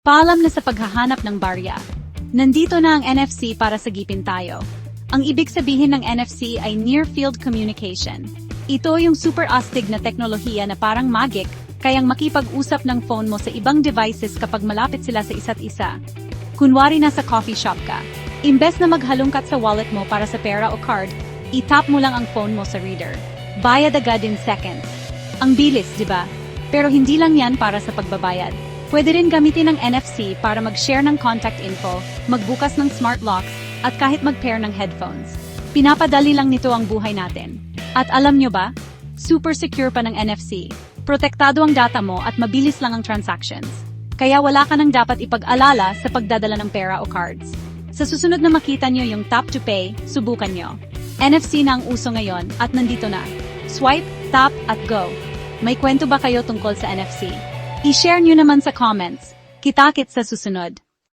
Paalam na sa paghahanap ng barya. Nandito na ang NFC para sagipin tayo. Ang ibig sabihin ng NFC ay Near Field Communication. Ito yung super astig na teknolohiya na parang magic, kayang makipag-usap ng phone mo sa ibang devices kapag malapit sila sa isa't isa. Kunwari nasa coffee shop ka. Imbes na maghalungkat sa wallet mo para sa pera o card, itap mo lang ang phone mo sa reader. Bayad agad in seconds. Ang bilis, di ba? Pero hindi lang yan para sa pagbabayad. Pwede rin gamitin ng NFC para mag-share ng contact info, magbukas ng smart locks, at kahit mag-pair ng headphones. Pinapadali lang nito ang buhay natin. At alam nyo ba? Super secure pa ng NFC. Protektado ang data mo at mabilis lang ang transactions. Kaya wala ka nang dapat ipag-alala sa pagdadala ng pera o cards. Sa susunod na makita nyo yung tap to pay, subukan nyo. NFC na ang uso ngayon at nandito na. Swipe, tap, at go. May kwento ba kayo tungkol sa NFC? I-share nyo naman sa comments. Kita-kits sa susunod.